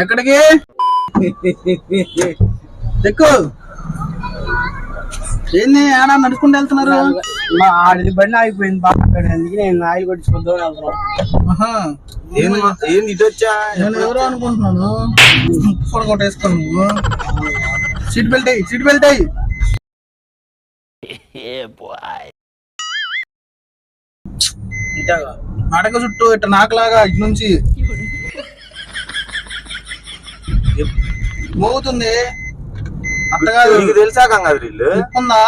ఎక్కడికి ఎక్కువ ఏంది ఆడ నడుచుకుంటూ వెళ్తున్నారు? మా ఆడిది బండి ఆగిపోయింది బాగా అక్కడ, అందుకే నేను ఆయిల్ కొట్టించుకుందామని వెళ్తున్నాను. ఏంది ఇటు వచ్చా? నేను ఎవరో అనుకుంటున్నాను. ఫోన్ కొట్టేసుకోను నువ్వు. సీట్ బెల్ట్ అయ్యి, సీట్ బెల్ట్ అయ్యి. అడగ చుట్టూ ఇట్లా నాకులాగా ఇటు నుంచి మోగుతుంది. అట్టగాదు తెలుసా గంగాధర్ ఇల్లు ఉందా?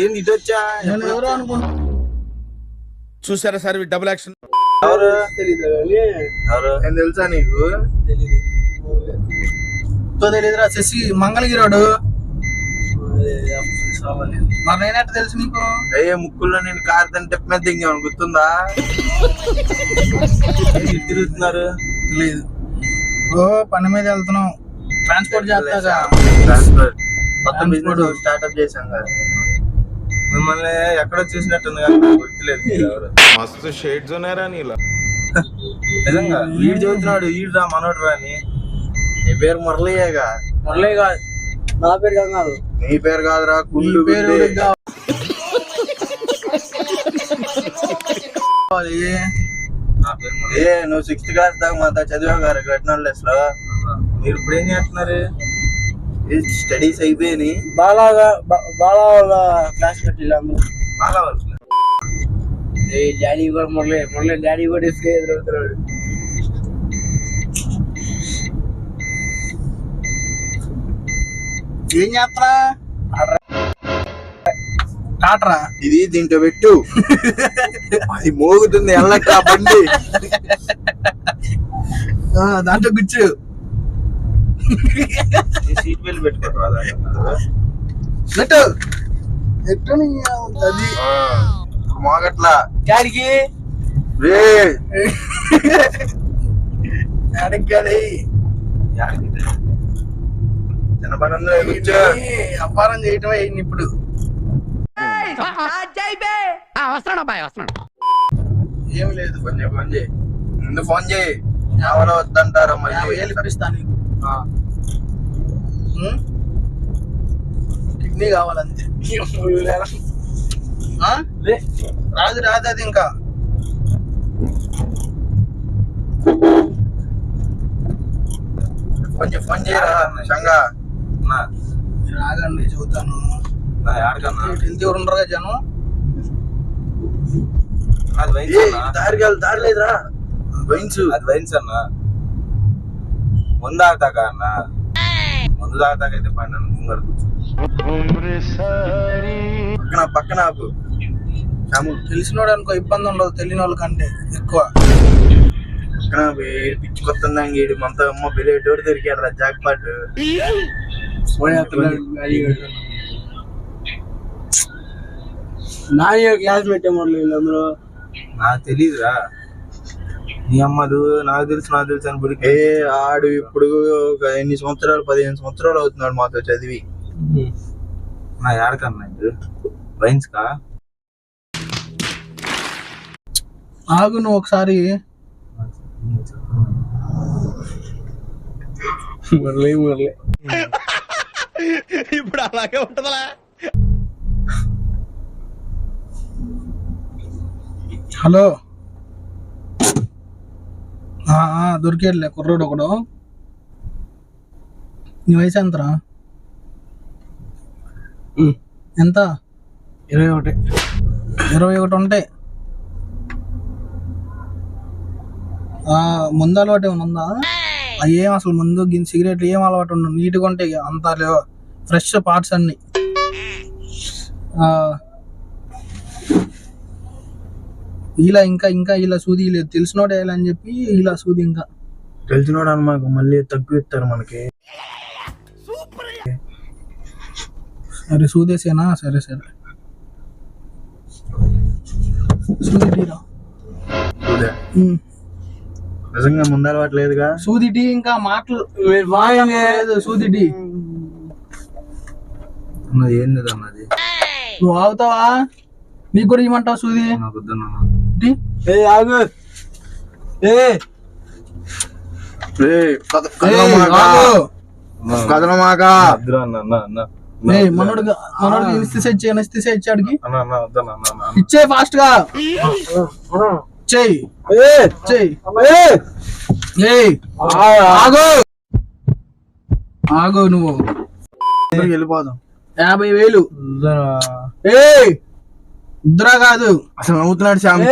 ఏంది ఇటు వచ్చా? నేను ఎవరో అనుకుంటా. చూసారా సార్ డబుల్ యాక్షన్. ఎవరు ఏం తెలుసా నీకు? తెలీదురా. శశి మంగళగిరాడు. మరి నేనెట్ట తెలుసు నీకు? ముక్కుల్లో నేను కార్ తంటే మీద దింగాను గుర్తుందా? తిరుగుతున్నారు. లేదు, ఓ పని మీద వెళ్తున్నాం. ట్రాన్స్పోర్ట్ చేస్తాగా. కొత్త బిజినెస్ స్టార్ట్అప్ చేశాం కదా. మిమ్మల్ని ఎక్కడో చూసినట్టుంది కదా, గుర్తులేదు. మస్తు షేడ్స్ ఉన్నారా నీలా. నిజంగా వీడు చదువుతున్నాడు, వీడు రా మనోడు రా అని. నీ పేరు మురళయ్యగా? మురళి కాదు, నా పేరు కాదు. నీ పేరు కాదురా, గుండు పేరు. నువ్వు 6th క్లాస్ దాకా మాతో చదివావు గారు గట్నోళ్ళెస్ లో. మీరు ఇప్పుడు ఏం చేస్తున్నారు? స్టడీస్ అయిపోయినాయి. బాలా క్లాస్ పెట్టి బాగా డాడీ కూడా మురళి డాడీ కూడా ఇసుకే ఎదురవుతున్నాడు. ఏం చేస్తారా? టాటరా ఇది దీంట్లో పెట్టు. అది మోగుతుంది ఎల్లక బండి. దాంట్లో గుచ్చు. సీట్ బెల్ట్ పెట్టుకుంటారా? పెట్టు. అది మోగట్లా డాడీకి రే. అపారం చేయటమే అయింది ఇప్పుడు. ఏమి లేదు, ఫోన్ చేయి, ముందు ఫోన్ చేయి. ఎవరో వద్దంటారు ఇప్పిస్తాను. కిడ్నీ కావాలంతే. రాదు అది ఇంకా. ఫోన్ చేయరా సంగా. రాగండి చూద్దాను. హెల్తీ ఉండరుగా జనం. దారి లేదురా. వైన్స్, అది వైన్స్ అన్న. ముందు తాగుతాక అన్న, ముందు తాగుతాకైతే పన్నెండు ముంగడు పక్కన తెలిసినోడు అనుకో ఇబ్బంది ఉండదు, తెలియని వాళ్ళ కంటే ఎక్కువ. పక్కన పిచ్చి కొత్త గీడు మనతో అమ్మ బిలేటోడు దొరికాడు రా జాక్ పాట్. నా క్లాస్మేట్ అందరూ నాకు తెలీదురా. నీ అమ్మలు నాకు తెలుసు అని బుడికి. ఆడు ఇప్పుడు ఎన్ని సంవత్సరాలు, 15 సంవత్సరాలు అవుతున్నాడు మాతో చదివి. నా ఏడకన్నా ఇది వైన్స్ కా? ఆగు నువ్వు ఒకసారి. మురళి ఇప్పుడు అలాగే ఉంటదా? హలో, దొరికేట్లే కుర్రోడు ఒకడు. నీ వయసు ఎంతరా? ఎంత? 21. 21 ఉంటాయి. ముందు అలవాటు ఏమైనా ఉందా? ఏం అసలు ముందు సిగరెట్లు ఏం అలవాటు ఉండవు, నీట్గా ఉంటాయి అంతా ఫ్రెష్ పార్ట్స్ అన్ని. ఇలా ఇంకా ఇలా సూది లేదు, తెలిసినోడు వేయాలని చెప్పి ఇలా సూది. ఇంకా తెలిసినోడు అని మాకు మళ్ళీ తక్కువ ఇస్తారు మనకి. అరే సూదేసేనా? సరే సరే సూది టీరా. నిజంగా ముందు అలవాట్లేదుగా సూది టీ. ఇంకా మాటలు లేదు. సూది టీ ఏంది అన్నది? నువ్వు ఆగుతావా? నీకు కూడా ఇవ్వమంటావు సూది నాకు టీ? ఆగు. కదలమాగా మనోడికి ఎనస్థిసియా ఇచ్చాడికి ఇచ్చే ఫాస్ట్ గా చెయ్యి. ఆగు నువ్వు. వెళ్ళిపోదాం. 50,000. ఇద్దరా కాదు అసలు నవ్వుతున్నాడు శ్యామ్.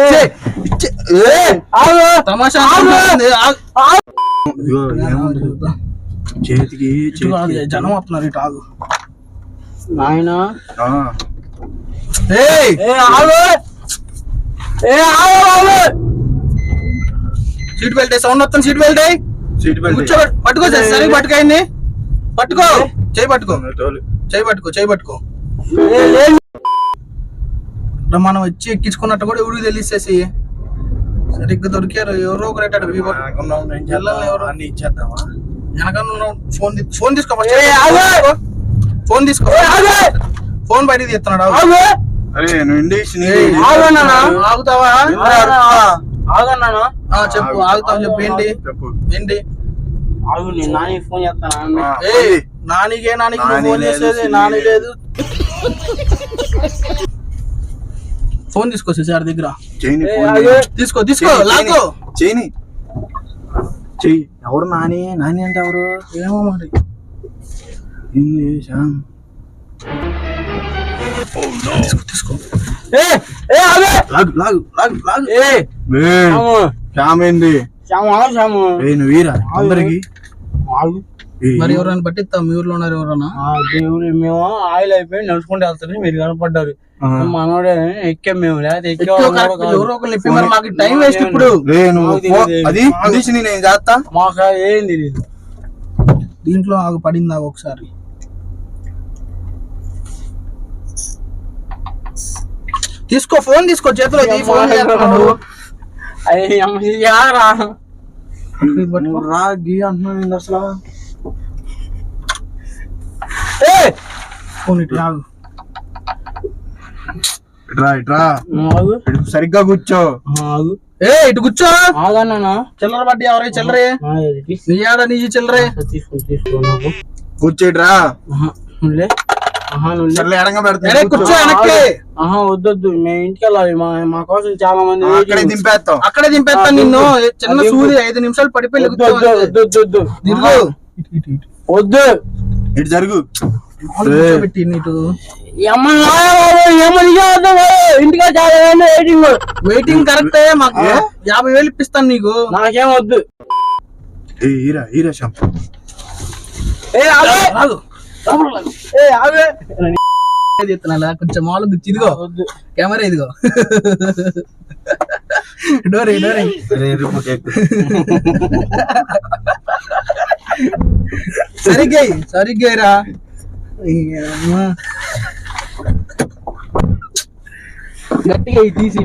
తమాషా చేతికి జనం వస్తున్నారు. ఇటు ఆగు నాయనా. సీట్ బెల్ట్ సౌండ్ వస్తుంది. సీట్ బెల్ట్ సీట్ బెల్ట్ కూర్చో. పట్టుకో సరిగ్గా పట్టుకోండి. పట్టుకో చేయి పట్టుకో చేయి పట్టుకో. మనం వచ్చి ఎక్కించుకున్నట్టు కూడా ఎవరికి తెలిసేసి సరిగ్గా దొరికారు. ఎవరో ఒకరు ఇచ్చేద్దామా? వెనకన్నా ఫోన్ తీసుకో. ఫోన్ తీసుకో. ఫోన్ బయటికి తీస్తున్నాడు. ఆగుతావా? చెప్పు. ఆగుతావు చెప్పు. ఏంటి? ఆగు. నేను నాని ఫోన్ చేస్తాను. నానికి ఫోన్ చేసేది. నాని లేదు. ఫోన్ తీసుకో సార్ దగ్గర. తీసుకో లాగో. చెయ్యి. ఎవరు నాని? నాని అంటే ఎవరు? ఏమో మరి. తీసుకో. నువ్వు వీరా అందరికి మరి ఎవరైనా పట్టిస్తా? మీ ఊర్లో ఉన్నారు ఎవరన్నా? దేవుడు మేము ఆయిల్ అయిపోయి నడుచుకుంటూ వెళ్తారు. మీరు కనపడ్డారు. మనోడే ఎక్కాం మేము. ఎవరో ఒకరు మాకు టైం వేస్ట్. ఇప్పుడు అది నేను చేస్తా. మాకు ఏం తెలియదు. దీంట్లో ఆగు పడిందా ఒకసారి? తీసుకో. ఫోన్ తీసుకో చేతిలో. రాగి అంటున్నాను అసలు. ఫోన్ ఇటు ఆగు. ఇట్రా సరిగ్గా కూర్చో. ఇటు కూర్చో. ఆగన్నా. చిల్లర పడ్డి ఎవరై చిల్లరే? నీ ఆడ నీ చిల్లరే. కూర్చోట్రా. కూర్చో వెనక్కి. వద్దొద్దు. మేము ఇంటికి వెళ్ళాలి. మా కోసం చాలా మంది అక్కడే దింపేస్తాను నిన్ను. చిన్న సూది 5 నిమిషాలు పడిపోయి వద్దు. ఇటు జరుగు. పెట్టి నీటు ఇంటికి వెయిటింగ్ కరెక్టే. మాకు 50,000 ఇప్పిస్తాను నీకు. నాకేం వద్దు. కొంచెం మామూలు ఇదిగో కెమెరా. ఇదిగో డోరీ సరిగ్గా గట్టిగా తీసి